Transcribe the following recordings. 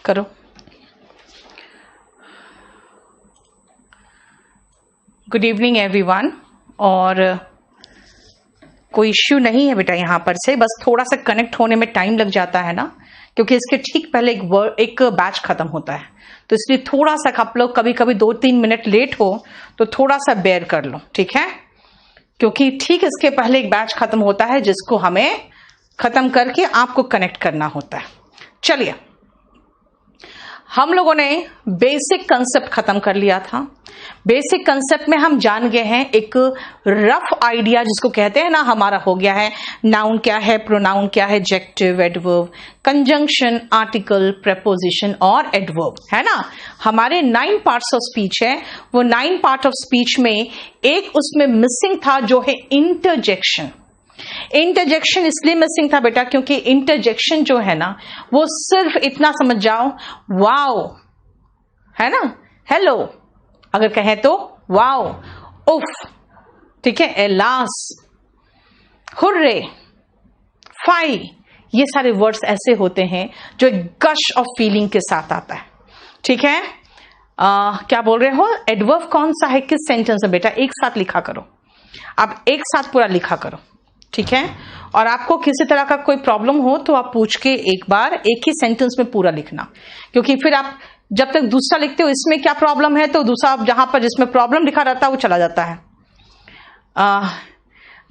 करो। Good evening everyone. और कोई इश्यू नहीं है बेटा यहाँ पर से, बस थोड़ा सा कनेक्ट होने में टाइम लग जाता है ना, क्योंकि इसके ठीक पहले एक बैच खत्म होता है, तो इसलिए थोड़ा सा आप लोग कभी कभी 2-3 मिनट लेट हो तो थोड़ा सा बेयर कर लो, ठीक है? क्योंकि ठीक इसके पहले एक बैच खत्म होता है जिसको हमें खत्म करके आपको कनेक्ट करना होता है। चलिए, हम लोगों ने बेसिक कंसेप्ट खत्म कर लिया था। बेसिक कंसेप्ट में हम जान गए हैं एक रफ आइडिया जिसको कहते हैं ना, हमारा हो गया है नाउन क्या है, प्रोनाउन क्या है, adjective, adverb, conjunction, article, preposition और एडवर्ब, है ना। हमारे 9 पार्ट्स ऑफ स्पीच है, वो 9 पार्ट ऑफ स्पीच में एक उसमें मिसिंग था जो है इंटरजेक्शन। इंटरजेक्शन इसलिए मिसिंग था बेटा क्योंकि इंटरजेक्शन जो है ना वो सिर्फ इतना समझ जाओ, वाओ, है ना, हेलो अगर कहें तो वाओ, उफ, ठीक है, एलास, हुर्रे, फाई, ये सारे वर्ड्स ऐसे होते हैं जो एक गश ऑफ फीलिंग के साथ आता है, ठीक है। क्या बोल रहे हो? एडवर्ब कौन सा है, किस सेंटेंस में बेटा? एक साथ लिखा करो, आप एक साथ पूरा लिखा करो, ठीक है। और आपको किसी तरह का कोई प्रॉब्लम हो तो आप पूछ के एक बार एक ही सेंटेंस में पूरा लिखना, क्योंकि फिर आप जब तक दूसरा लिखते हो इसमें क्या प्रॉब्लम है तो दूसरा जहां पर जिसमें प्रॉब्लम लिखा रहता है वो चला जाता है।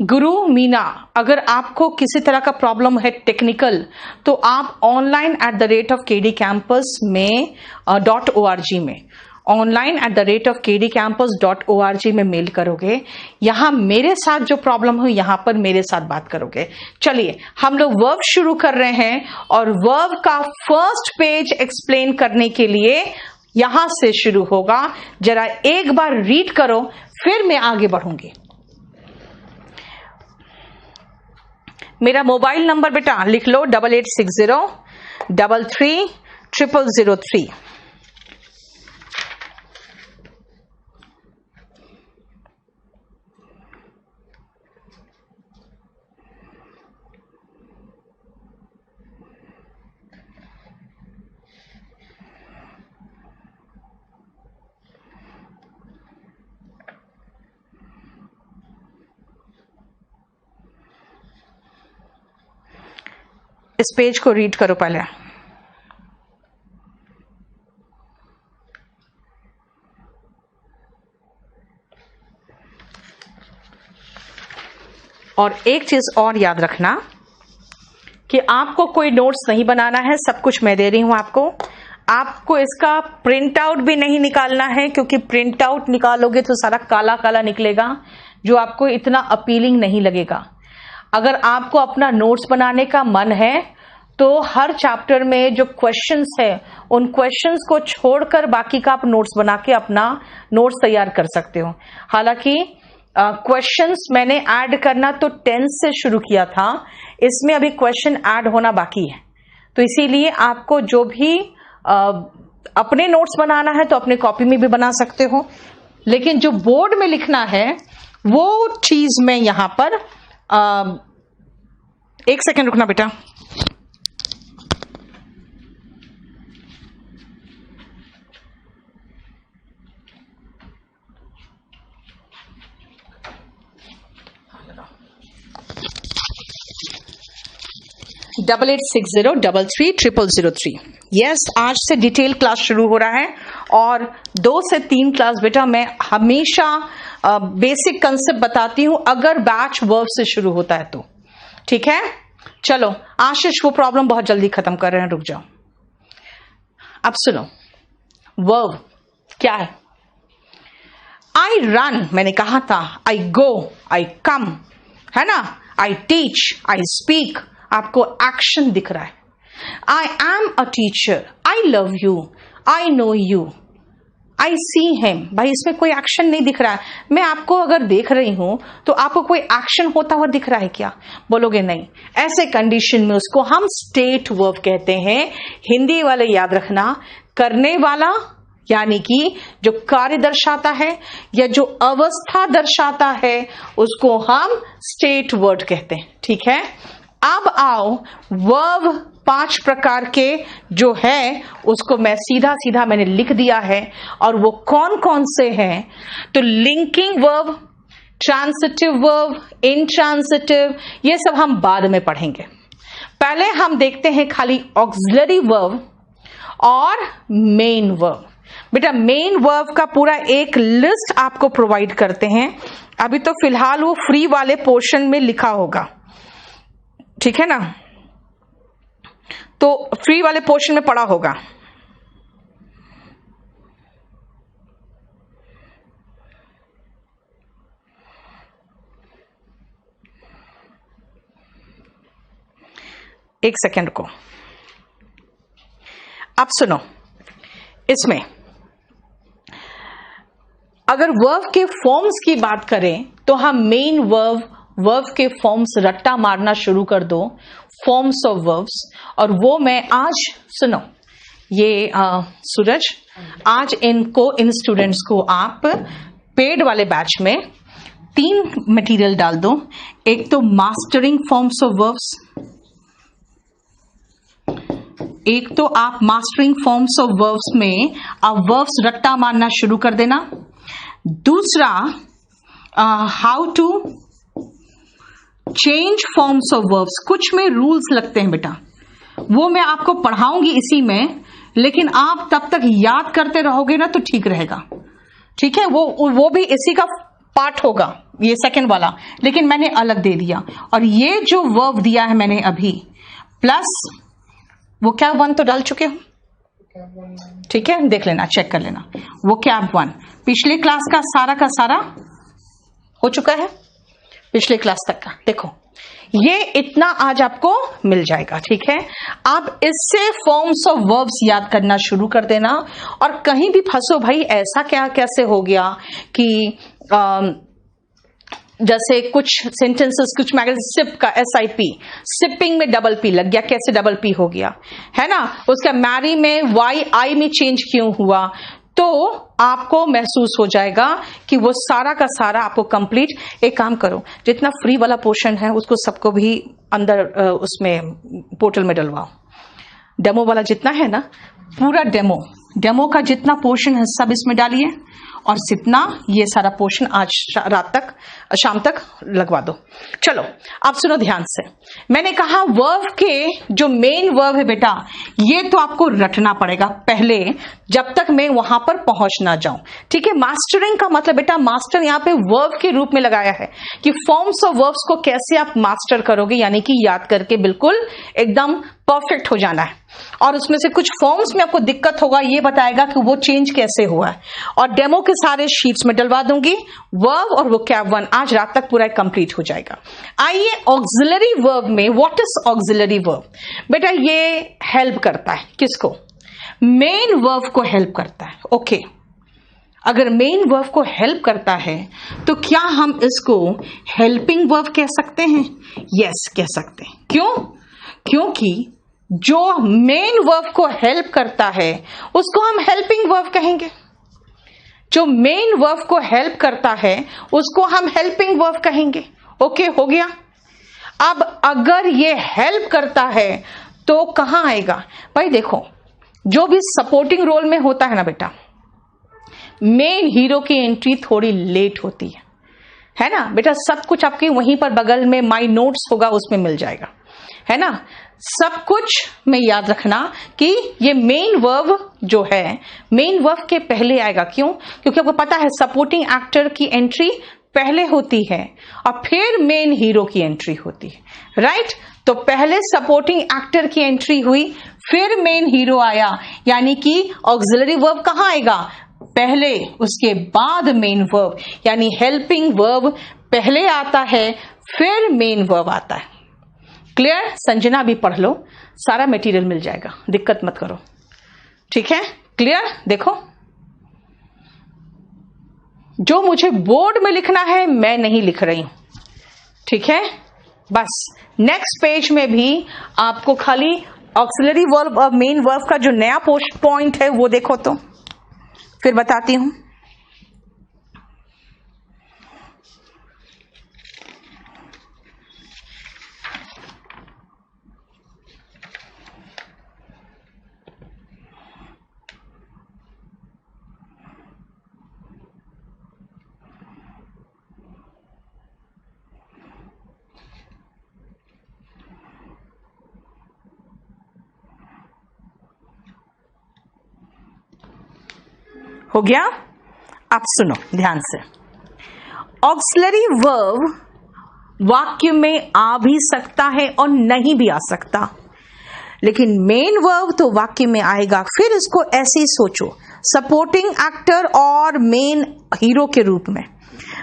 गुरु मीना, अगर आपको किसी तरह का प्रॉब्लम है टेक्निकल तो आप online@KD-Campus में .org में online@KD-Campus.org में मेल करोगे। यहां मेरे साथ जो प्रॉब्लम हो यहां पर मेरे साथ बात करोगे। चलिए, हम लोग वर्ब शुरू कर रहे हैं और वर्ब का फर्स्ट पेज एक्सप्लेन करने के लिए यहां से शुरू होगा। जरा एक बार रीड करो, फिर मैं आगे बढ़ूंगी। मेरा मोबाइल नंबर बेटा लिख लो 8860333003। इस पेज को रीड करो पहले। और एक चीज और याद रखना कि आपको कोई नोट्स नहीं बनाना है, सब कुछ मैं दे रही हूं आपको। आपको इसका प्रिंट आउट भी नहीं निकालना है, क्योंकि प्रिंट आउट निकालोगे तो सारा काला काला निकलेगा जो आपको इतना अपीलिंग नहीं लगेगा। अगर आपको अपना नोट्स बनाने का मन है तो हर चैप्टर में जो क्वेश्चंस है उन क्वेश्चंस को छोड़कर बाकी का आप नोट्स बना के अपना नोट्स तैयार कर सकते हो। हालांकि क्वेश्चंस मैंने ऐड करना तो 10 से शुरू किया था, इसमें अभी क्वेश्चन ऐड होना बाकी है, तो इसीलिए आपको जो भी अपने नोट्स बनाना है तो अपने कॉपी में भी बना सकते हो, लेकिन जो बोर्ड में लिखना है वो चीज मैं यहां पर एक सेकंड रुकना बेटा। डबल 8860333003। यस, आज से डिटेल क्लास शुरू हो रहा है और 2 से 3 क्लास बेटा मैं हमेशा बेसिक कंसेप्ट बताती हूं, अगर बैच वर्ब से शुरू होता है तो, ठीक है। चलो आशीष, वो प्रॉब्लम बहुत जल्दी खत्म कर रहे हैं, रुक जाओ। अब सुनो, वर्ब क्या है? आई रन, मैंने कहा था, आई गो, आई कम, है ना, आई टीच, आई स्पीक, आपको एक्शन दिख रहा है। I am a teacher, I love you, I know you, I see him, भाई इसमें कोई एक्शन नहीं दिख रहा है। मैं आपको अगर देख रही हूं तो आपको कोई एक्शन होता हुआ दिख रहा है क्या? बोलोगे नहीं। ऐसे कंडीशन में उसको हम स्टेट वर्ब कहते हैं। हिंदी वाले याद रखना, करने वाला यानी कि जो कार्य दर्शाता है या जो अवस्था दर्शाता है उसको हम स्टेट वर्ड कहते हैं, ठीक है। अब आओ वर्ब 5 प्रकार के जो है उसको मैं सीधा सीधा मैंने लिख दिया है, और वो कौन कौन से हैं। तो linking verb, transitive verb, intransitive, ये सब हम बाद में पढ़ेंगे। पहले हम देखते हैं खाली ऑक्सिलरी वर्ब और मेन वर्ब। बेटा मेन वर्ब का पूरा एक लिस्ट आपको प्रोवाइड करते हैं, अभी तो फिलहाल वो फ्री वाले पोर्शन में लिखा होगा, ठीक है ना, तो फ्री वाले पोर्शन में पढ़ा होगा। एक सेकंड को, अब सुनो, इसमें अगर वर्ब के फॉर्म्स की बात करें तो हम मेन वर्ब के फॉर्म्स रट्टा मारना शुरू कर दो, फॉर्म्स ऑफ वर्ब्स, और वो मैं आज, सुनो ये सूरज, आज इन स्टूडेंट्स को आप पेड वाले बैच में 3 मटेरियल डाल दो। एक तो मास्टरिंग फॉर्म्स ऑफ वर्ब्स, एक तो आप मास्टरिंग फॉर्म्स ऑफ वर्ब्स में आप वर्ब्स रट्टा मारना शुरू कर देना। दूसरा how to change forms of verbs, कुछ में रूल्स लगते हैं बेटा, वो मैं आपको पढ़ाऊंगी इसी में, लेकिन आप तब तक याद करते रहोगे ना तो ठीक रहेगा, ठीक है, वो भी इसी का पार्ट होगा, ये सेकंड वाला, लेकिन मैंने अलग दे दिया। और ये जो वर्ब दिया है मैंने अभी, प्लस वो क्या 1 तो डाल चुके हो, ठीक है, देख लेना, चेक कर लेना, वो क्या 1 पिछले क्लास का सारा हो चुका है, पिछले क्लास तक का, देखो ये इतना आज आपको मिल जाएगा, ठीक है। आप इससे फॉर्म्स ऑफ वर्ब्स याद करना शुरू कर देना, और कहीं भी फंसो भाई ऐसा क्या कैसे हो गया कि जैसे कुछ सेंटेंसेस, कुछ सिप का SIP, सिपिंग में डबल P लग गया, कैसे डबल P हो गया, है ना, उसका मैरी में YI में चेंज क्यों हुआ, तो आपको महसूस हो जाएगा कि वो सारा का सारा आपको कंप्लीट। एक काम करो, जितना फ्री वाला पोर्शन है उसको सबको भी अंदर उसमें पोर्टल में डलवाओ, डेमो वाला जितना है ना, पूरा डेमो का जितना पोर्शन है सब इसमें डालिए, और जितना ये सारा पोर्शन आज रात तक, शाम तक लगवा दो। चलो आप सुनो ध्यान से, मैंने कहा वर्ब के जो मेन वर्ब है बेटा, ये तो आपको रटना पड़ेगा पहले, जब तक मैं वहां पर पहुंच ना जाऊं, ठीक है। मास्टरिंग का मतलब बेटा, मास्टर यहाँ पे वर्ब के रूप में लगाया है कि फॉर्म्स ऑफ वर्ब्स को कैसे आप मास्टर करोगे, यानी कि याद करके बिल्कुल एकदम परफेक्ट हो जाना है। और उसमें से कुछ फॉर्म्स में आपको दिक्कत होगा, ये बताएगा कि वो चेंज कैसे हुआ है, और डेमो के सारे शीट्स में डलवा दूंगी, वर्ब और वोकैब 1 आज रात तक पूरा कंप्लीट हो जाएगा। आइए ऑक्सिलरी वर्ब में, व्हाट इज ऑक्सिलरी वर्ब बेटा, ये हेल्प करता है किसको, मेन वर्ब को हेल्प करता है, ओके। अगर मेन वर्ब को हेल्प करता है तो क्या हम इसको हेल्पिंग वर्ब कह सकते हैं? यस, कह सकते हैं। क्यों? क्योंकि जो मेन वर्ब को हेल्प करता है उसको हम हेल्पिंग वर्ब कहेंगे, जो मेन वर्ब को हेल्प करता है उसको हम हेल्पिंग वर्ब कहेंगे। ओके, हो गया। अब अगर ये हेल्प करता है तो कहां आएगा भाई? देखो, जो भी सपोर्टिंग रोल में होता है ना बेटा, मेन हीरो की एंट्री थोड़ी लेट होती है ना बेटा। सब कुछ आपके वहीं पर बगल में माई नोट्स होगा, उसमें मिल जाएगा, है ना। सब कुछ में याद रखना कि ये मेन वर्ब जो है, मेन वर्ब के पहले आएगा। क्यों? क्योंकि आपको पता है सपोर्टिंग एक्टर की एंट्री पहले होती है और फिर मेन हीरो की एंट्री होती है, राइट। तो पहले सपोर्टिंग एक्टर की एंट्री हुई, फिर मेन हीरो आया, यानी कि ऑक्सिलरी वर्ब कहां आएगा? पहले, उसके बाद मेन वर्ब, यानी हेल्पिंग वर्ब पहले आता है, फिर मेन वर्ब आता है। क्लियर? संजना भी पढ़ लो, सारा मटेरियल मिल जाएगा, दिक्कत मत करो, ठीक है। क्लियर? देखो, जो मुझे बोर्ड में लिखना है मैं नहीं लिख रही हूं, ठीक है। बस नेक्स्ट पेज में भी आपको खाली ऑक्सिलरी वर्ब और मेन वर्ब का जो नया पॉइंट है वो देखो, तो फिर बताती हूं। हो गया? अब सुनो ध्यान से, ऑक्सिलरी वर्ब वाक्य में आ भी सकता है और नहीं भी आ सकता, लेकिन मेन वर्ब तो वाक्य में आएगा। फिर इसको ऐसे ही सोचो, सपोर्टिंग एक्टर और मेन हीरो के रूप में।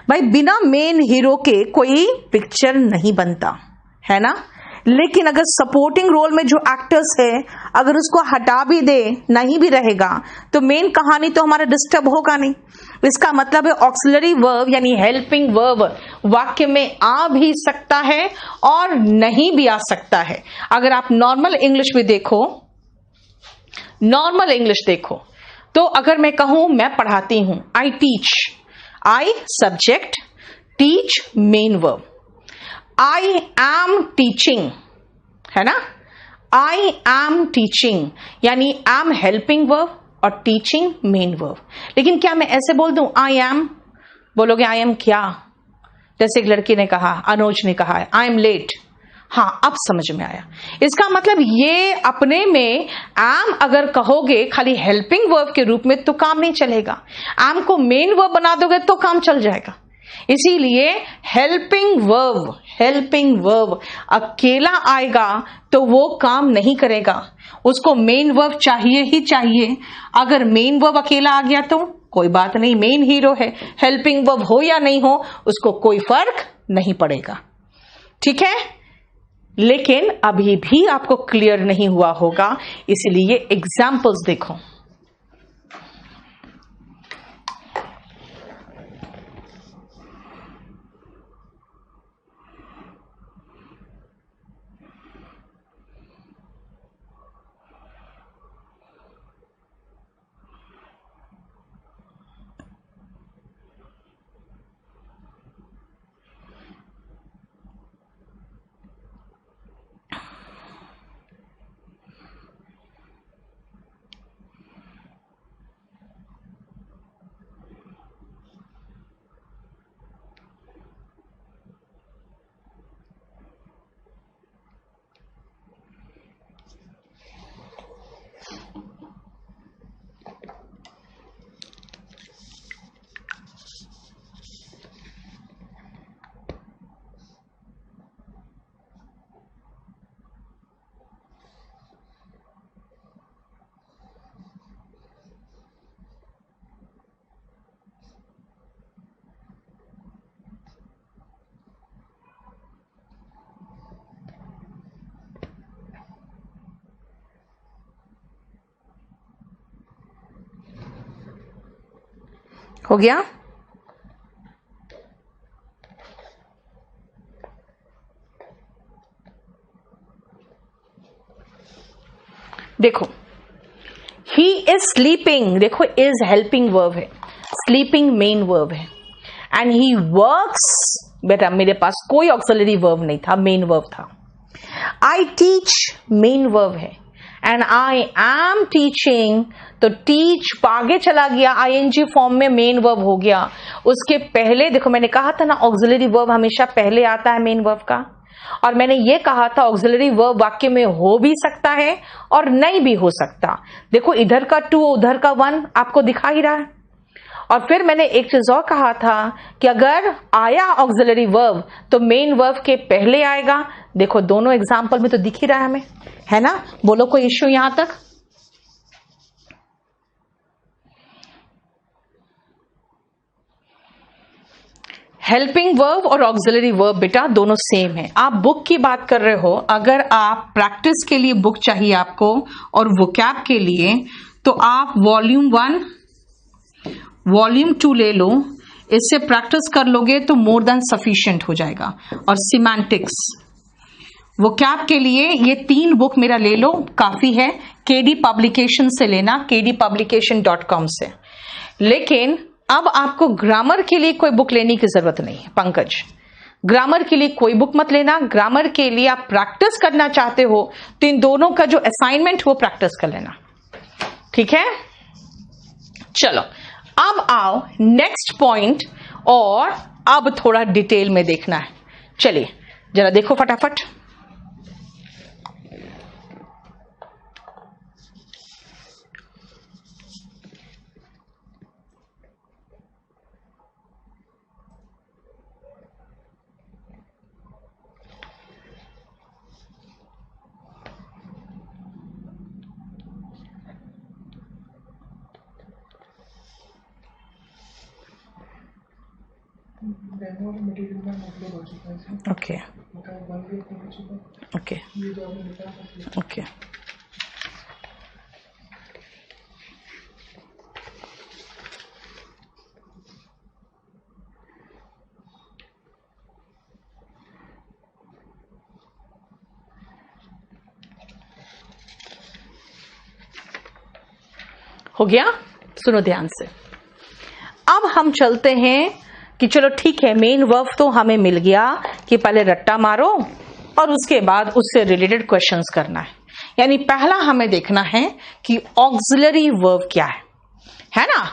भाई बिना मेन हीरो के कोई पिक्चर नहीं बनता है ना, लेकिन अगर सपोर्टिंग रोल में जो एक्टर्स है अगर उसको हटा भी दे, नहीं भी रहेगा, तो मेन कहानी तो हमारा डिस्टर्ब होगा नहीं। इसका मतलब है ऑक्सिलरी वर्ब यानी हेल्पिंग वर्ब वाक्य में आ भी सकता है और नहीं भी आ सकता है। अगर आप नॉर्मल इंग्लिश में देखो, नॉर्मल इंग्लिश देखो, तो अगर मैं कहूं मैं पढ़ाती हूं, I teach, I subject, teach main verb, I am teaching, है ना, आई एम टीचिंग यानी एम हेल्पिंग वर्ब और टीचिंग मेन वर्ब। लेकिन क्या मैं ऐसे बोल दूं आई एम, बोलोगे आई एम क्या? जैसे एक लड़की ने कहा, अनुज ने कहा आई एम लेट। हाँ अब समझ में आया। इसका मतलब ये अपने में एम अगर कहोगे खाली हेल्पिंग वर्ब के रूप में तो काम नहीं चलेगा, एम को मेन वर्ब बना दोगे तो काम चल जाएगा। इसीलिए हेल्पिंग वर्ब अकेला आएगा तो वो काम नहीं करेगा, उसको मेन वर्ब चाहिए ही चाहिए। अगर मेन वर्ब अकेला आ गया तो कोई बात नहीं, मेन हीरो है, हेल्पिंग वर्ब हो या नहीं हो उसको कोई फर्क नहीं पड़ेगा। ठीक है, लेकिन अभी भी आपको क्लियर नहीं हुआ होगा, इसलिए एग्जाम्पल्स देखो। हो गया? देखो ही इज स्लीपिंग, देखो इज हेल्पिंग वर्ब है, स्लीपिंग मेन वर्ब है, एंड ही वर्क्स, बेटा मेरे पास कोई ऑक्सिलरी वर्ब नहीं था, मेन वर्ब था। आई टीच मेन वर्ब है, एंड आई एम टीचिंग, तो टीच आगे चला गया, आईएनजी फॉर्म में मेन वर्ब हो गया। उसके पहले देखो मैंने कहा था ना ऑक्सिलरी वर्ब हमेशा पहले आता है मेन वर्ब का, और मैंने ये कहा था ऑक्सिलरी वर्ब वाक्य में हो भी सकता है और नहीं भी हो सकता। देखो इधर का 2 उधर का 1 आपको दिखा ही रहा है। और फिर मैंने एक चीज और कहा था कि अगर आया ऑक्सिलरी वर्ब तो मेन वर्ब के पहले आएगा। देखो दोनों एग्जाम्पल में तो दिख ही रहा है हमें, है ना? बोलो कोई इश्यू यहां तक? हेल्पिंग वर्ब और ऑक्सिलरी वर्ब बेटा दोनों सेम है। आप बुक की बात कर रहे हो, अगर आप प्रैक्टिस के लिए बुक चाहिए आपको और वोकैब के लिए, तो आप वॉल्यूम 1 वॉल्यूम 2 ले लो, इससे प्रैक्टिस कर लोगे तो मोर देन सफिशिएंट हो जाएगा। और सिमेंटिक्स वोकैब के लिए ये 3 बुक मेरा ले लो, काफी है। केडी पब्लिकेशन से लेना, kdpublication.com से। लेकिन अब आपको ग्रामर के लिए कोई बुक लेने की जरूरत नहीं है पंकज, ग्रामर के लिए कोई बुक मत लेना। ग्रामर के लिए आप प्रैक्टिस करना चाहते हो तो इन दोनों का जो असाइनमेंट वो प्रैक्टिस कर लेना, ठीक है? चलो अब आओ नेक्स्ट पॉइंट, और अब थोड़ा डिटेल में देखना है। चलिए जरा देखो फटाफट। डेमो और मटेरियल में अपलोड हो चुका है इसमें। ओके मतलब 1 वीक हो चुका। ओके ये जो आपने लिखा है ओके। हो गया? सुनो ध्यान से। अब हम चलते हैं कि चलो ठीक है, मेन वर्ब तो हमें मिल गया कि पहले रट्टा मारो और उसके बाद उससे रिलेटेड क्वेश्चंस करना है। यानी पहला हमें देखना है कि ऑक्सिलरी वर्ब क्या है ना?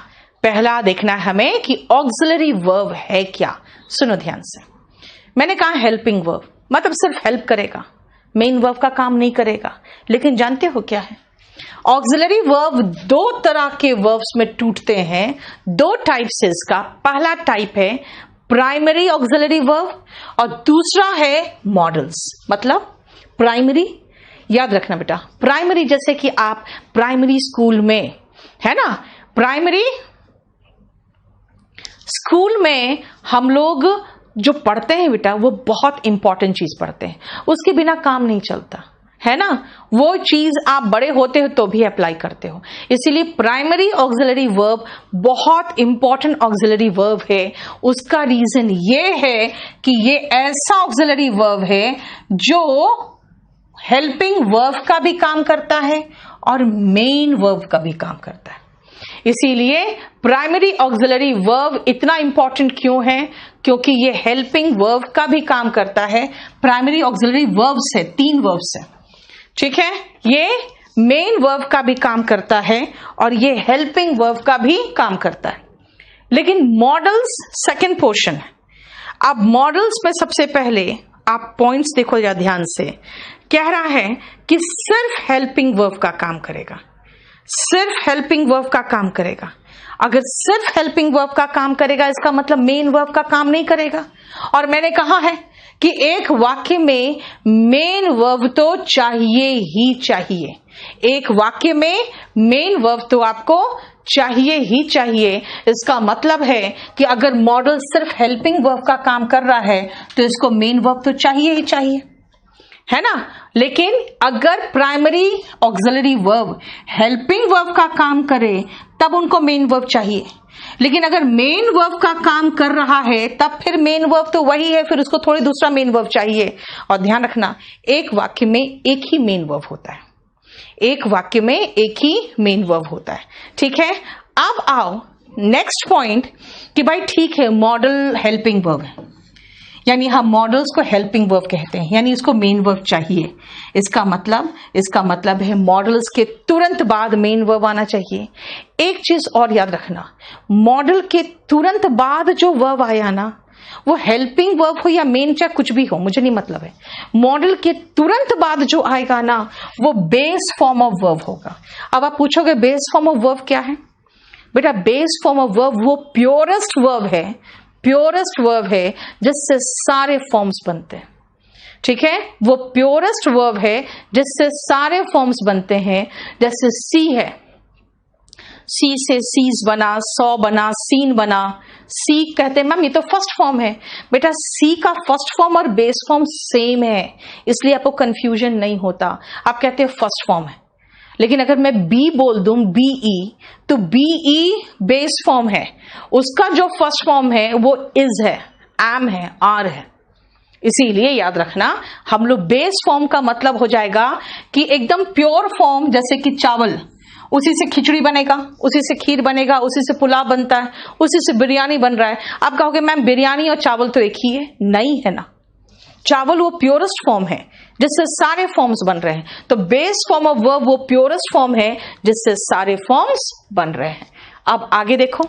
पहला देखना है हमें कि ऑक्सिलरी वर्ब है क्या। सुनो ध्यान से। मैंने कहा हेल्पिंग वर्ब, मतलब सिर्फ हेल्प करेगा, मेन वर्ब का काम नहीं करेगा। लेकिन जानते हो क्या है? ऑक्सिलरी वर्ब दो तरह के वर्ब्स में टूटते हैं, दो टाइप से इसका। पहला टाइप है प्राइमरी ऑक्सिलरी वर्ब और दूसरा है मॉडल्स। मतलब प्राइमरी, याद रखना बेटा, प्राइमरी जैसे कि आप प्राइमरी स्कूल में, है ना, प्राइमरी स्कूल में हम लोग जो पढ़ते हैं बेटा, वो बहुत इंपॉर्टेंट चीज पढ़ते हैं, उसके बिना काम नहीं चलता, है ना। वो चीज आप बड़े होते हो तो भी अप्लाई करते हो। इसीलिए प्राइमरी ऑक्सिलरी वर्ब बहुत इंपॉर्टेंट ऑक्सिलरी वर्ब है। उसका रीजन ये है कि ये ऐसा ऑक्सिलरी वर्ब है जो हेल्पिंग वर्ब का भी काम करता है और मेन वर्ब का भी काम करता है। इसीलिए प्राइमरी ऑक्सिलरी वर्ब इतना इंपॉर्टेंट क्यों है? क्योंकि ये हेल्पिंग वर्ब का भी काम करता है। प्राइमरी ऑक्सिलरी वर्ब्स है, 3 वर्ब्स है, ठीक है। ये मेन वर्ब का भी काम करता है और ये हेल्पिंग वर्ब का भी काम करता है। लेकिन मॉडल्स सेकंड पोर्शन है। अब मॉडल्स में सबसे पहले आप पॉइंट्स देखो या ध्यान से, कह रहा है कि सिर्फ हेल्पिंग वर्ब का काम करेगा, सिर्फ हेल्पिंग वर्ब का काम करेगा। अगर सिर्फ हेल्पिंग वर्ब का काम करेगा इसका मतलब मेन वर्ब का काम नहीं करेगा। और मैंने कहा है कि एक वाक्य में मेन वर्ब तो चाहिए ही चाहिए, एक वाक्य में मेन वर्ब तो आपको चाहिए ही चाहिए। इसका मतलब है कि अगर मॉडल सिर्फ हेल्पिंग वर्ब का काम कर रहा है तो इसको मेन वर्ब तो चाहिए ही चाहिए, है ना। लेकिन अगर primary auxiliary verb helping verb का काम करे तब उनको मेन वर्ब चाहिए। लेकिन अगर मेन वर्ब का काम कर रहा है तब फिर मेन वर्ब तो वही है, फिर उसको थोड़ी दूसरा मेन वर्ब चाहिए। और ध्यान रखना, एक वाक्य में एक ही मेन वर्ब होता है, एक वाक्य में एक ही मेन वर्ब होता है, ठीक है। अब आओ नेक्स्ट पॉइंट कि भाई ठीक है, मॉडल हेल्पिंग वर्ब है, यानी हम मॉडल्स को हेल्पिंग वर्ब कहते हैं, यानी इसको मेन वर्ब चाहिए। इसका मतलब है मॉडल्स के तुरंत बाद मेन वर्ब आना चाहिए। एक चीज और याद रखना, मॉडल के तुरंत बाद जो वर्ब आया ना, वो हेल्पिंग वर्ब हो या मेन, चाहे कुछ भी हो, मुझे नहीं मतलब है। मॉडल के तुरंत बाद जो आएगा ना, वो बेस फॉर्म ऑफ वर्ब होगा। अब आप पूछोगे बेस फॉर्म ऑफ वर्ब क्या है? बेटा बेस फॉर्म ऑफ वर्ब वो प्योरेस्ट वर्ब है, प्योरेस्ट वर्ब है जिससे सारे फॉर्म्स बनते हैं, ठीक है। वो प्योरेस्ट वर्ब है जिससे सारे फॉर्म्स बनते हैं। जैसे सी है, सी से सीज बना, सौ बना, सीन बना। सी कहते हैं मैम ये तो फर्स्ट फॉर्म है। बेटा सी का फर्स्ट फॉर्म और बेस फॉर्म सेम है, इसलिए आपको कंफ्यूजन नहीं होता। आप कहते हैं फर्स्ट फॉर्म है, लेकिन अगर मैं बी बोल दूं, बीई, तो बीई बेस फॉर्म है, उसका जो फर्स्ट फॉर्म है वो इज है, एम है, आर है। इसीलिए याद रखना, हम लोग बेस फॉर्म का मतलब हो जाएगा कि एकदम प्योर फॉर्म, जैसे कि चावल, उसी से खिचड़ी बनेगा, उसी से खीर बनेगा, उसी से पुलाव बनता है, उसी से बिरयानी बन रहा है। आप कहोगे मैम बिरयानी और चावल तो एक ही है, नहीं है ना। चावल वो प्योरेस्ट फॉर्म है जिससे सारे फॉर्म्स बन रहे हैं, तो बेस फॉर्म ऑफ वर्ब वो प्योरेस्ट फॉर्म है जिससे सारे फॉर्म्स बन रहे हैं। अब आगे देखो,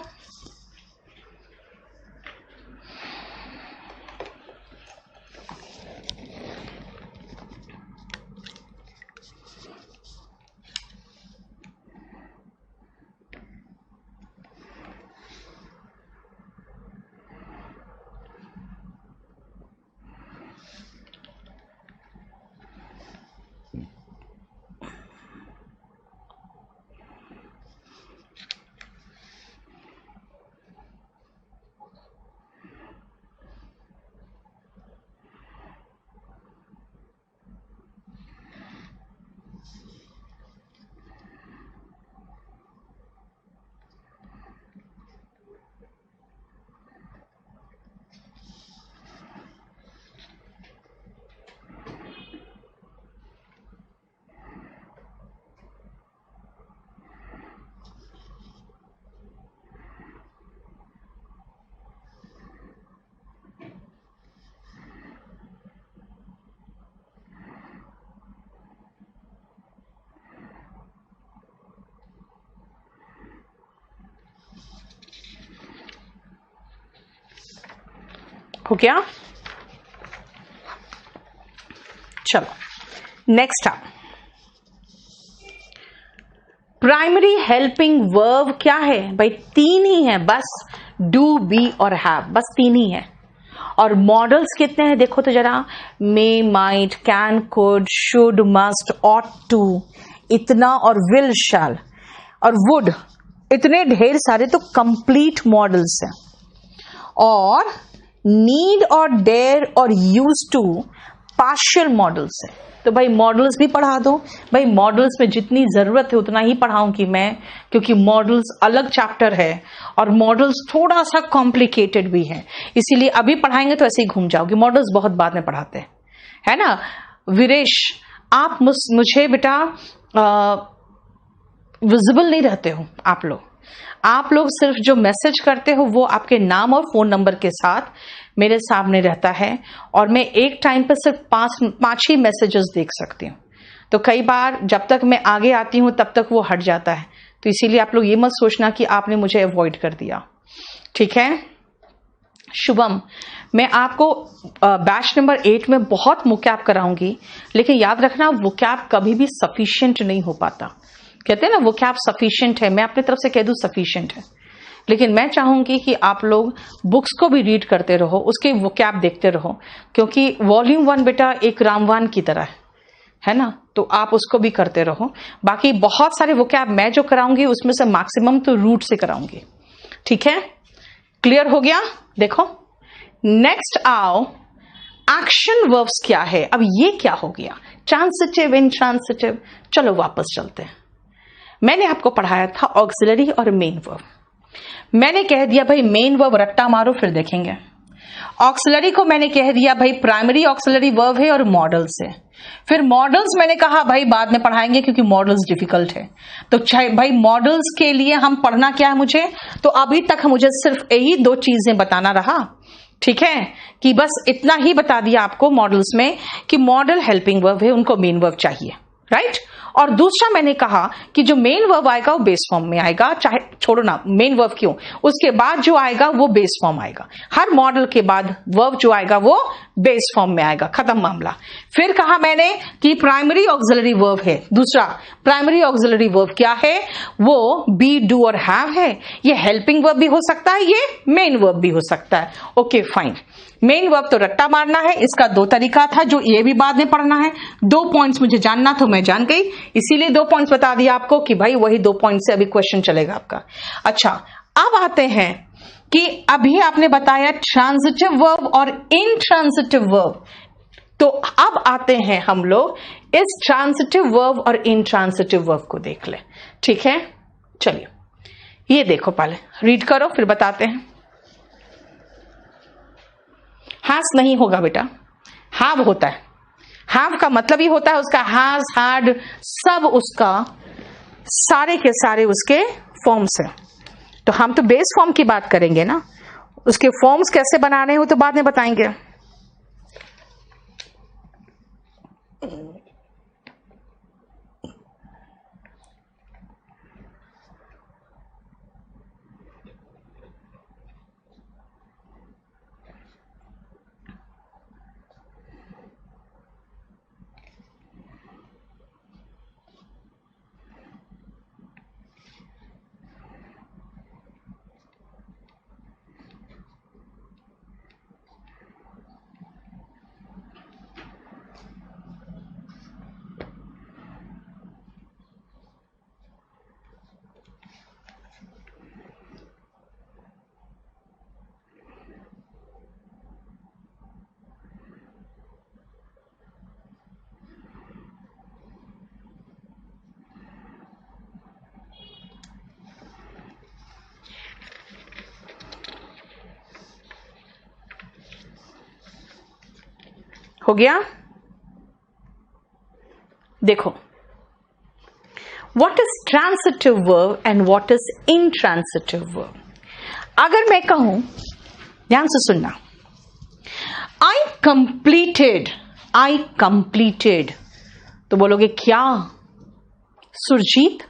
हो गया? चलो नेक्स्ट आप, प्राइमरी हेल्पिंग वर्ब क्या है भाई? 3 ही है बस, डू, बी और हैव, बस 3 ही है। और मॉडल्स कितने हैं देखो तो जरा, may, might, can, could, should, must, ought to, इतना, और विल, शैल और वुड, इतने ढेर सारे तो कंप्लीट मॉडल्स हैं। और नीड और डेयर और यूज टू पार्शियल मॉडल्स है। तो भाई मॉडल्स भी पढ़ा दो भाई, मॉडल्स में जितनी जरूरत है उतना ही पढ़ाऊंगी मैं, क्योंकि मॉडल्स अलग चैप्टर है और मॉडल्स थोड़ा सा कॉम्प्लिकेटेड भी है, इसीलिए अभी पढ़ाएंगे तो ऐसे ही घूम जाओगे, मॉडल्स बहुत बाद में पढ़ाते हैं, है ना। वीरेश, आप मुझे बेटा विजिबल नहीं रहते हो आप लोग सिर्फ जो मैसेज करते हो वो आपके नाम और फोन नंबर के साथ मेरे सामने रहता है, और मैं एक टाइम पर सिर्फ 5 ही मैसेजेस देख सकती हूँ। तो कई बार जब तक मैं आगे आती हूँ तब तक वो हट जाता है, तो इसीलिए आप लोग ये मत सोचना कि आपने मुझे अवॉइड कर दिया, ठीक है। शुभम, मैं आपको बैच नंबर 8 में बहुत वोकैब कराऊंगी, लेकिन याद रखना वोकैब कभी भी सफिशिएंट नहीं हो पाता। कहते हैं ना वोकैब सफिशिएंट है, मैं अपनी तरफ से कह दूं सफिशिएंट है, लेकिन मैं चाहूंगी कि आप लोग बुक्स को भी रीड करते रहो, उसके वोकैब देखते रहो, क्योंकि वॉल्यूम 1 बेटा एक रामवान की तरह है ना, तो आप उसको भी करते रहो। बाकी बहुत सारे वोकैब मैं जो कराऊंगी उसमें से मैक्सिमम तो रूट से कराऊंगी, ठीक है। क्लियर हो गया? देखो नेक्स्ट आओ, एक्शन वर्ब्स क्या है। अब ये क्या हो गया? Transitive, intransitive. चलो वापस चलते हैं। मैंने आपको पढ़ाया था ऑक्सिलरी और मेन वर्ब। मैंने कह दिया भाई मेन वर्ब रट्टा मारो फिर देखेंगे। ऑक्सिलरी को मैंने कह दिया भाई प्राइमरी ऑक्सिलरी वर्ब है और मॉडल्स है। फिर मॉडल्स मैंने कहा भाई बाद में पढ़ाएंगे क्योंकि मॉडल्स डिफिकल्ट है, तो भाई मॉडल्स के लिए हम पढ़ना क्या है मुझे, तो अभी तक मुझे सिर्फ यही 2 चीजें बताना रहा, ठीक है, कि बस इतना ही बता दिया आपको मॉडल्स में कि मॉडल हेल्पिंग वर्ब है, उनको मेन वर्ब चाहिए, राइट। और दूसरा मैंने कहा कि जो मेन वर्ब आएगा वो बेस फॉर्म में आएगा, चाहे छोड़ो ना मेन वर्ब क्यों, उसके बाद जो आएगा वो बेस फॉर्म आएगा। हर मॉडल के बाद वर्ब जो आएगा वो बेस फॉर्म में आएगा, खत्म मामला। फिर कहा मैंने कि प्राइमरी ऑक्सिलरी वर्ब है। दूसरा प्राइमरी ऑक्सिलरी वर्ब क्या है? वो बी, डू और हैव है। ये हेल्पिंग वर्ब भी हो सकता है, ये मेन वर्ब भी हो सकता है। Okay fine. मेन वर्ब तो रट्टा मारना है, इसका 2 तरीका था जो ये भी बाद में पढ़ना है। 2 पॉइंट्स मुझे जानना तो मैं जान गई, इसीलिए 2 पॉइंट्स बता दिया आपको कि भाई वही 2 पॉइंट से अभी क्वेश्चन चलेगा आपका। अच्छा अब आते हैं कि अभी आपने बताया ट्रांजिटिव वर्ब और इनट्रांजिटिव वर्ब, तो अब आते हैं हम लोग इस ट्रांजिटिव वर्ब और इनट्रांजिटिव वर्ब को देख ले, ठीक है। चलिए ये देखो, पहले रीड करो फिर बताते हैं। हैज नहीं होगा बेटा, हैव होता है। हैव का मतलब ही होता है उसका हैज, हैड, सब उसका सारे के सारे उसके फॉर्म्स हैं। तो हम तो बेस फॉर्म की बात करेंगे ना, उसके फॉर्म्स कैसे बनाने हो तो बाद में बताएंगे। हो गया? देखो what is transitive verb and what is intransitive verb. अगर मैं कहूं, ध्यान से सुनना, आई कंप्लीटेड, तो बोलोगे क्या सुरजीत?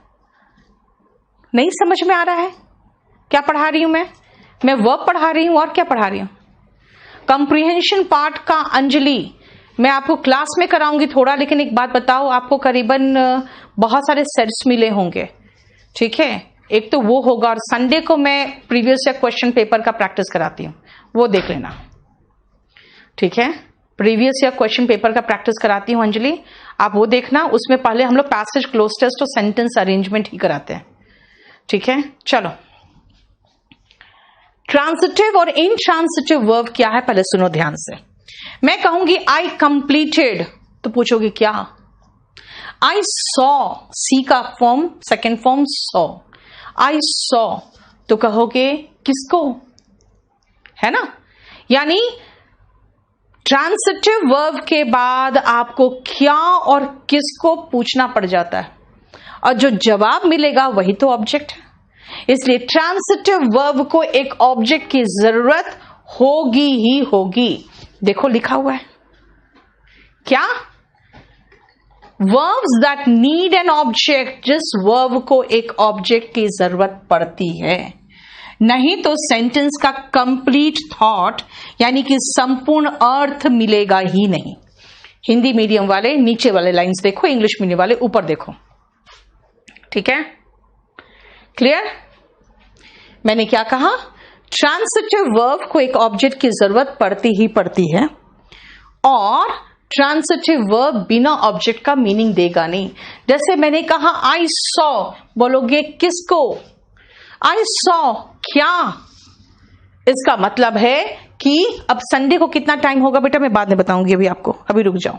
नहीं समझ में आ रहा है क्या पढ़ा रही हूं मैं वर्ब पढ़ा रही हूं और क्या पढ़ा रही हूं? कंप्रीहेंशन पार्ट का अंजलि मैं आपको क्लास में कराऊंगी थोड़ा, लेकिन एक बात बताओ, आपको करीबन बहुत सारे सेट्स मिले होंगे, ठीक है। एक तो वो होगा, और संडे को मैं प्रीवियस ईयर क्वेश्चन पेपर का प्रैक्टिस कराती हूँ, वो देख लेना, ठीक है। प्रीवियस ईयर क्वेश्चन पेपर का प्रैक्टिस कराती हूँ अंजलि, आप वो देखना। उसमें पहले हम लोग पैसेज क्लोज टेस्ट और सेंटेंस अरेंजमेंट ही कराते हैं, ठीक है। चलो, ट्रांसिटिव और इनट्रांसिटिव वर्ब क्या है पहले सुनो ध्यान से। मैं कहूंगी आई कंप्लीटेड, तो पूछोगे क्या। आई सॉ, सी का form second form saw, I saw, तो कहोगे किसको, है ना। यानी ट्रांसिटिव वर्ब के बाद आपको क्या और किसको पूछना पड़ जाता है, और जो जवाब मिलेगा वही तो ऑब्जेक्ट है। इसलिए ट्रांसिटिव वर्ब को एक ऑब्जेक्ट की जरूरत होगी ही होगी। देखो लिखा हुआ है क्या, verbs that need an object, जिस वर्ब को एक ऑब्जेक्ट की जरूरत पड़ती है, नहीं तो सेंटेंस का कंप्लीट थॉट यानी कि संपूर्ण अर्थ मिलेगा ही नहीं। हिंदी मीडियम वाले नीचे वाले लाइंस देखो, इंग्लिश मीडियम वाले ऊपर देखो, ठीक है। क्लियर। मैंने क्या कहा, ट्रांसिटिव वर्ब को एक ऑब्जेक्ट की जरूरत पड़ती ही पड़ती है, और ट्रांसिटिव वर्ब बिना ऑब्जेक्ट का मीनिंग देगा नहीं। जैसे मैंने कहा आई सॉ, बोलोगे किसको, आई सॉ क्या, इसका मतलब है कि अब संडे को कितना टाइम होगा बेटा मैं बाद में बताऊंगी, अभी आपको, अभी रुक जाओ।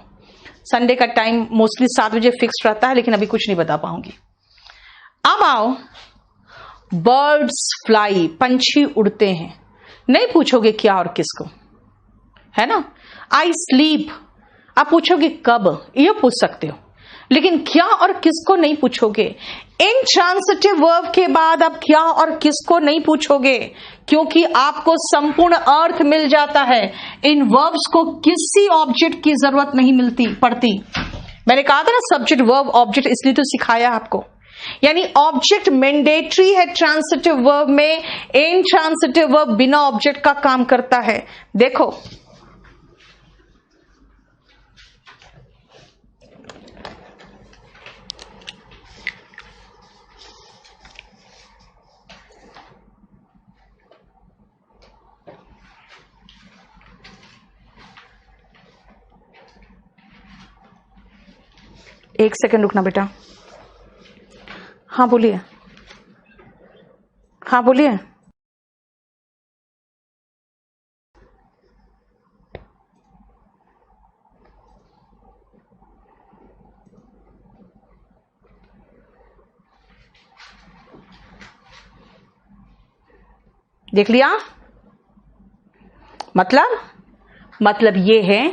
संडे का टाइम मोस्टली 7 बजे फिक्स रहता है, लेकिन अभी कुछ नहीं बता पाऊंगी। अब आओ, बर्ड्स फ्लाई, पंछी उड़ते हैं, नहीं पूछोगे क्या और किसको, है ना। आई स्लीप, आप पूछोगे कब, ये पूछ सकते हो, लेकिन क्या और किसको नहीं पूछोगे। इन ट्रांसिटिव वर्ब के बाद आप क्या और किसको नहीं पूछोगे, क्योंकि आपको संपूर्ण अर्थ मिल जाता है। इन वर्ब्स को किसी ऑब्जेक्ट की जरूरत नहीं मिलती पड़ती। मैंने कहा था ना सब्जेक्ट वर्ब ऑब्जेक्ट, इसलिए तो सिखाया आपको। यानी ऑब्जेक्ट मैंडेटरी है ट्रांसिटिव वर्ब में, इन ट्रांसिटिव वर्ब बिना ऑब्जेक्ट का काम करता है। देखो एक सेकंड रुकना बेटा। हाँ बोलिए, हाँ बोलिए। देख लिया, मतलब ये है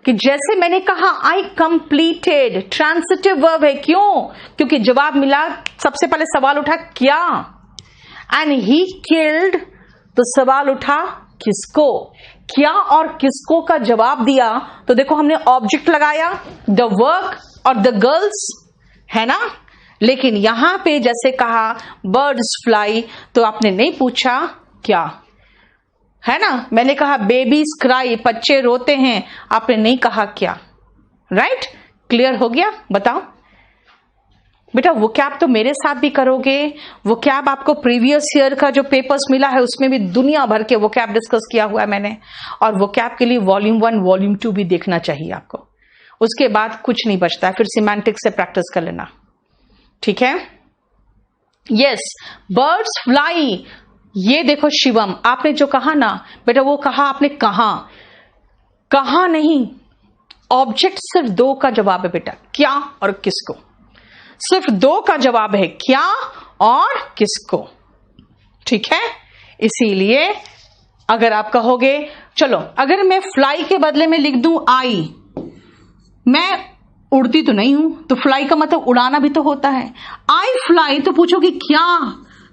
कि जैसे मैंने कहा आई कंप्लीटेड, ट्रांसिटिव वर्ब है, क्यों, क्योंकि जवाब मिला, सबसे पहले सवाल उठा क्या, एंड ही किल्ड, तो सवाल उठा किसको, क्या और किसको का जवाब दिया, तो देखो हमने ऑब्जेक्ट लगाया द वर्क और द गर्ल्स, है ना। लेकिन यहां पे जैसे कहा बर्ड्स फ्लाई, तो आपने नहीं पूछा क्या, है ना। मैंने कहा बेबीज क्राई, बच्चे रोते हैं, आपने नहीं कहा क्या, राइट। क्लियर हो गया। बताओ बेटा, वो कैब तो मेरे साथ भी करोगे, वो कैब आपको प्रीवियस ईयर का जो पेपर्स मिला है उसमें भी दुनिया भर के वो कैब डिस्कस किया हुआ है मैंने, और वो कैब के लिए वॉल्यूम 1 वॉल्यूम 2 भी देखना चाहिए आपको। उसके बाद कुछ नहीं बचता है, फिर सिमेंटिक्स से प्रैक्टिस कर लेना, ठीक है। यस, बर्ड्स फ्लाई, ये देखो शिवम, आपने जो कहा ना बेटा, वो कहा आपने कहा नहीं, ऑब्जेक्ट सिर्फ 2 का जवाब है बेटा, क्या और किसको, सिर्फ 2 का जवाब है, क्या और किसको, ठीक है। इसीलिए अगर आप कहोगे, चलो अगर मैं फ्लाई के बदले में लिख दूं आई, मैं उड़ती तो नहीं हूं, तो फ्लाई का मतलब उड़ाना भी तो होता है। आई फ्लाई, तो पूछोगे क्या,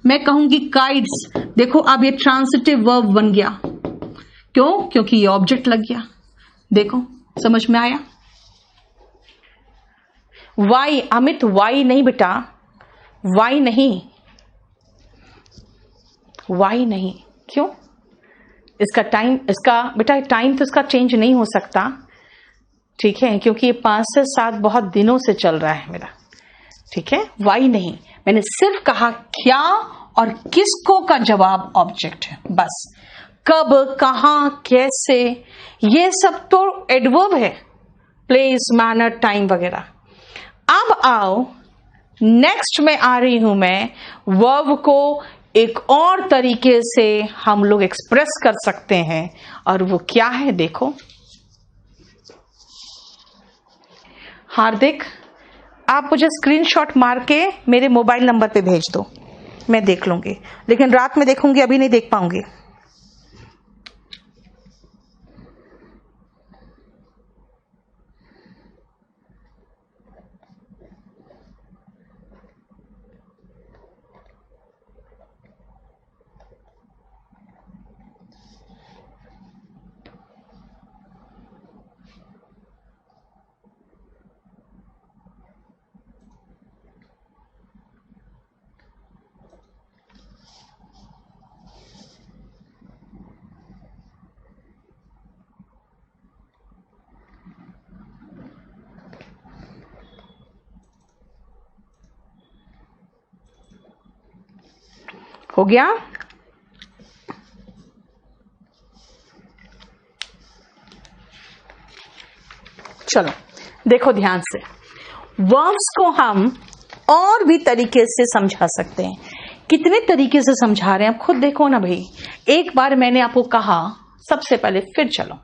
मैं कहूंगी काइट्स। देखो अब ये ट्रांसिटिव वर्ब बन गया, क्यों, क्योंकि ये ऑब्जेक्ट लग गया। देखो समझ में आया। वाई, अमित वाई नहीं बेटा, वाई नहीं, क्यों, इसका टाइम, इसका बेटा टाइम तो इसका चेंज नहीं हो सकता, ठीक है, क्योंकि ये 5 से 7 बहुत दिनों से चल रहा है मेरा, ठीक है। वाई नहीं, मैंने सिर्फ कहा क्या और किसको का जवाब ऑब्जेक्ट है, बस। कब, कहां, कैसे, ये सब तो एडवर्ब है, प्लेस, मैनर, टाइम वगैरह। अब आओ नेक्स्ट में आ रही हूं मैं, वर्ब को एक और तरीके से हम लोग एक्सप्रेस कर सकते हैं, और वो क्या है देखो। हार्दिक, आप मुझे स्क्रीनशॉट मार के मेरे मोबाइल नंबर पे भेज दो, मैं देख लूंगी, लेकिन रात में देखूंगी, अभी नहीं देख पाऊंगी। हो गया? चलो देखो ध्यान से, वर्ब्स को हम और भी तरीके से समझा सकते हैं। कितने तरीके से समझा रहे हैं आप खुद देखो ना भाई। एक बार मैंने आपको कहा, सबसे पहले फिर चलो,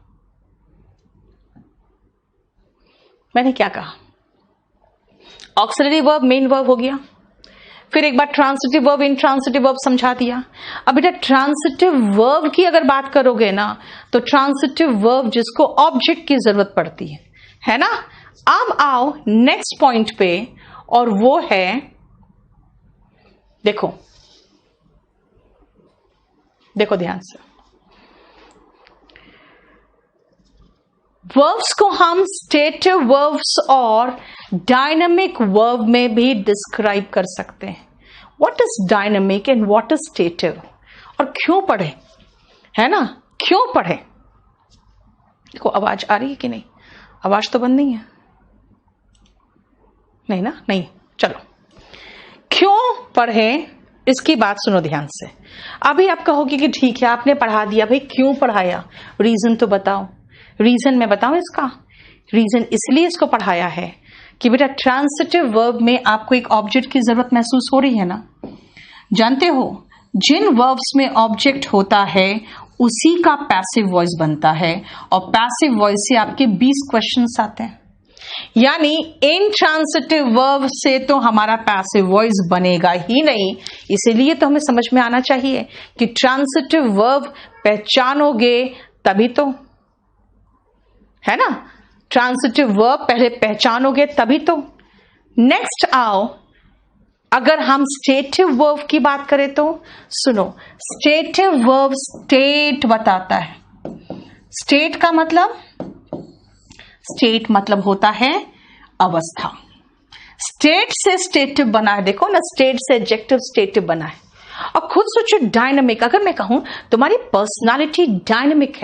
मैंने क्या कहा? ऑक्सिलरी वर्ब मेन वर्ब हो गया, फिर एक बार ट्रांसिटिव वर्ब, इंट्रांसिटिव वर्ब समझा दिया। अब बेटा ट्रांसिटिव वर्ब की अगर बात करोगे ना, तो ट्रांसिटिव वर्ब जिसको ऑब्जेक्ट की जरूरत पड़ती है ना। अब आओ नेक्स्ट पॉइंट पे, और वो है, देखो देखो ध्यान से, वर्ब्स को हम स्टेटिव वर्ब्स और डायनामिक वर्ब में भी डिस्क्राइब कर सकते हैं। What is dynamic and what is stative, और क्यों पढ़े, है ना, क्यों पढ़े। देखो आवाज आ रही है कि नहीं? आवाज तो बंद नहीं है, नहीं ना, नहीं, चलो क्यों पढ़े इसकी बात सुनो ध्यान से। अभी आप कहोगे कि ठीक है आपने पढ़ा दिया, भाई क्यों पढ़ाया, रीजन तो बताओ। रीजन मैं बताऊं इसका? रीजन इसलिए इसको पढ़ाया है कि बेटा ट्रांसिटिव वर्ब में आपको एक ऑब्जेक्ट की जरूरत महसूस हो रही है ना। जानते हो जिन वर्ब्स में ऑब्जेक्ट होता है उसी का पैसिव वॉइस बनता है, और पैसिव वॉइस से आपके 20 क्वेश्चंस आते हैं। यानी इंट्रांसिटिव वर्ब से तो हमारा पैसिव वॉइस बनेगा ही नहीं, इसीलिए तो हमें समझ में आना चाहिए कि ट्रांसिटिव वर्ब पहचानोगे तभी तो, है ना। ट्रांसिटिव वर्ब पहले पहचानोगे तभी तो। नेक्स्ट आओ, अगर हम स्टेटिव वर्ब की बात करें तो सुनो, स्टेटिव वर्ब स्टेट बताता है। स्टेट का मतलब, स्टेट मतलब होता है अवस्था। स्टेट से स्टेटिव बना है, देखो ना, स्टेट से एडजेक्टिव स्टेटिव बना है। और खुद सोचो डायनामिक, अगर मैं कहूं तुम्हारी पर्सनालिटी डायनामिक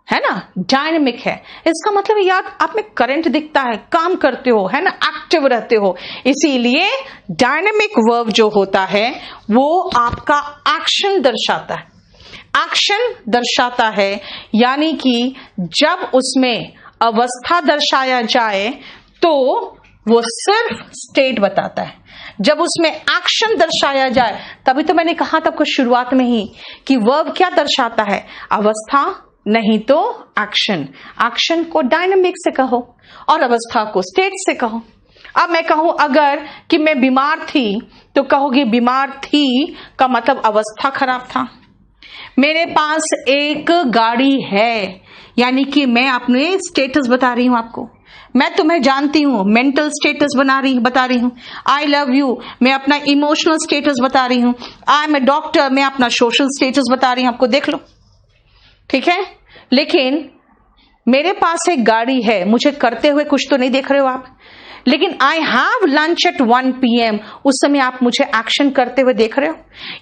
है ना, डायनामिक है, इसका मतलब यार आप में करंट दिखता है, काम करते हो, है ना, एक्टिव रहते हो। इसीलिए डायनामिक वर्ब जो होता है वो आपका एक्शन दर्शाता है, एक्शन दर्शाता है। यानी कि जब उसमें अवस्था दर्शाया जाए तो वो सिर्फ स्टेट बताता है, जब उसमें एक्शन दर्शाया जाए, तभी तो मैंने कहा था आपको शुरुआत में ही कि वर्ब क्या दर्शाता है, अवस्था, नहीं तो एक्शन। एक्शन को डायनामिक से कहो और अवस्था को स्टेट से कहो। अब मैं कहूं अगर कि मैं बीमार थी, तो कहोगे बीमार थी का मतलब अवस्था खराब था। मेरे पास एक गाड़ी है, यानी कि मैं अपने स्टेटस बता रही हूं आपको। मैं तुम्हें जानती हूं, मेंटल स्टेटस बता रही हूं। आई लव यू, मैं अपना इमोशनल स्टेटस बता रही हूं। आई एम ए डॉक्टर, मैं अपना सोशल स्टेटस बता रही हूं आपको, देख लो, ठीक है। लेकिन मेरे पास एक गाड़ी है, मुझे करते हुए कुछ तो नहीं देख रहे हो आप। लेकिन I have lunch at 1 PM, उस समय आप मुझे एक्शन करते हुए देख रहे हो।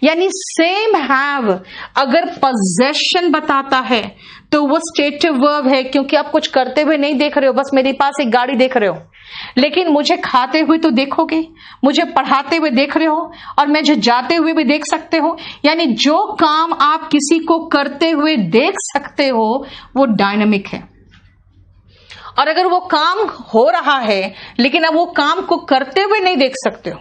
यानी सेम हैव अगर पोजेशन बताता है तो वो स्टेटिव वर्ब है, क्योंकि आप कुछ करते हुए नहीं देख रहे हो, बस मेरे पास एक गाड़ी देख रहे हो। लेकिन मुझे खाते हुए तो देखोगे, मुझे पढ़ाते हुए देख रहे हो, और मुझे जाते हुए भी देख सकते हो। यानी जो काम आप किसी को करते हुए देख सकते हो वो डायनामिक है। और अगर वो काम हो रहा है लेकिन अब वो काम को करते हुए नहीं देख सकते हो,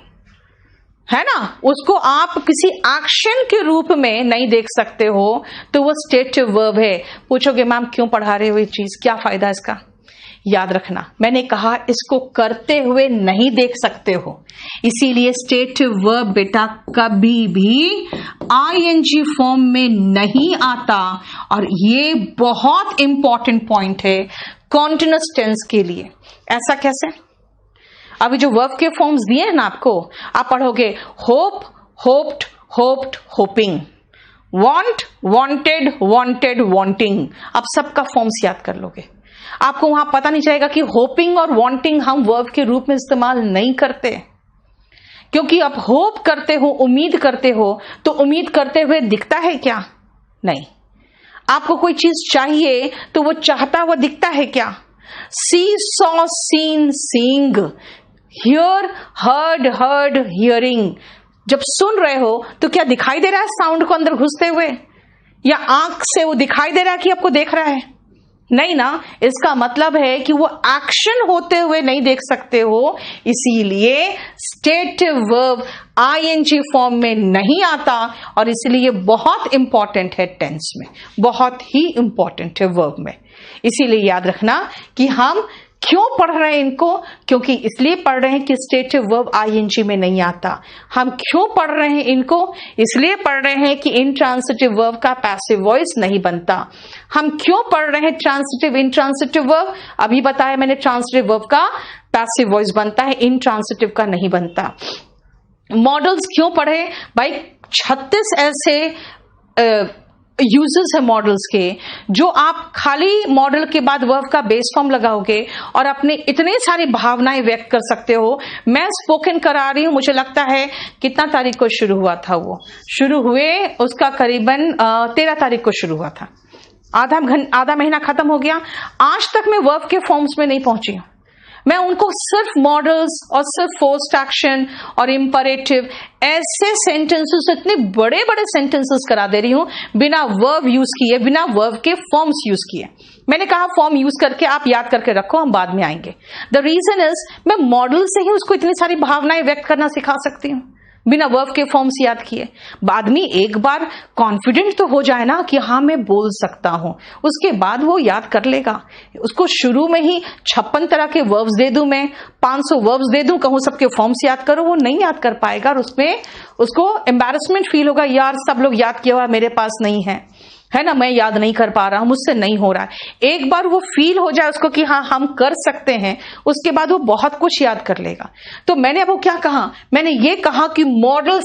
है ना, उसको आप किसी एक्शन के रूप में नहीं देख सकते हो, तो वो स्टेटिव वर्ब है। पूछोगे मैम क्यों पढ़ा रहे हो ये चीज, क्या फायदा इसका? याद रखना, मैंने कहा इसको करते हुए नहीं देख सकते हो, इसीलिए स्टेटिव वर्ब बेटा कभी भी आईएनजी फॉर्म में नहीं आता। और ये बहुत इंपॉर्टेंट पॉइंट है कॉन्टिन्यूअस टेंस के लिए। ऐसा कैसे? अभी जो वर्ब के फॉर्म्स दिए हैं ना आपको, आप पढ़ोगे hope, hoped, hoped, hopping, want, wanted, wanted, wanting. आप सबका फॉर्म्स याद कर लोगे, आपको वहां पता नहीं चलेगा कि होपिंग और वांटिंग हम वर्ब के रूप में इस्तेमाल नहीं करते, क्योंकि आप होप करते हो, उम्मीद करते हो, तो उम्मीद करते हुए दिखता है क्या? नहीं। आपको कोई चीज चाहिए तो वो चाहता हुआ दिखता है क्या? See, saw, seen, seeing, hear, heard, heard, hearing. जब सुन रहे हो तो क्या दिखाई दे रहा है साउंड को अंदर घुसते हुए, या आंख से वो दिखाई दे रहा है कि आपको देख रहा है? नहीं ना। इसका मतलब है कि वो एक्शन होते हुए नहीं देख सकते हो, इसीलिए स्टेटिव वर्ब आईएनजी फॉर्म में नहीं आता, और इसलिए बहुत इंपॉर्टेंट है टेंस में, बहुत ही इंपॉर्टेंट है वर्ब में। इसीलिए याद रखना कि हम क्यों पढ़ रहे हैं इनको, क्योंकि इसलिए पढ़ रहे हैं कि स्टेटिव वर्ब आईएनजी में नहीं आता। हम क्यों पढ़ रहे हैं इनको, इसलिए पढ़ रहे हैं कि इंट्रांसिटिव वर्ब का पैसिव वॉइस नहीं बनता। हम क्यों पढ़ रहे हैं ट्रांसिटिव इंट्रांसिटिव वर्ब, अभी बताया मैंने, ट्रांसिटिव वर्ब का पैसिव वॉइस बनता है, इंट्रांसिटिव का नहीं बनता। मॉडल्स क्यों पढ़े भाई? 36 ऐसे यूजेस है मॉडल्स के, जो आप खाली मॉडल के बाद वर्ब का बेस फॉर्म लगाओगे और अपने इतने सारी भावनाएं व्यक्त कर सकते हो। मैं स्पोकन करा रही हूं, मुझे लगता है कितना तारीख को शुरू हुआ था, वो शुरू हुए उसका करीबन 13 तारीख को शुरू हुआ था, आधा महीना खत्म हो गया। आज तक मैं वर्ब के फॉर्म्स में नहीं पहुंची हूं। मैं उनको सिर्फ मॉडल्स और सिर्फ फोर्स्ड एक्शन और इंपरेटिव ऐसे सेंटेंसेस, इतने बड़े बड़े सेंटेंसेस करा दे रही हूं बिना वर्ब यूज किए, बिना वर्ब के फॉर्म्स यूज किए। मैंने कहा फॉर्म यूज करके आप याद करके रखो, हम बाद में आएंगे। द रीजन इज मैं मॉडल से ही उसको इतनी सारी भावनाएं व्यक्त करना सिखा सकती हूँ बिना वर्ब के फॉर्म्स याद किए। बाद में एक बार कॉन्फिडेंट तो हो जाए ना कि हाँ मैं बोल सकता हूं, उसके बाद वो याद कर लेगा। उसको शुरू में ही 56 तरह के वर्ब्स दे दूं, मैं 500 वर्ब्स दे दूं, कहूं सबके फॉर्म्स याद करो, वो नहीं याद कर पाएगा, और उसमें उसको एम्बैरेसमेंट फील होगा, यार सब लोग याद किया हुआ मेरे पास नहीं है ना, मैं याद नहीं कर पा रहा हूं, मुझसे नहीं हो रहा है। एक बार वो फील हो जाए उसको कि हाँ हम कर सकते हैं, उसके बाद वो बहुत कुछ याद कर लेगा। तो मैंने अब वो क्या कहा, मैंने ये कहा कि मॉडल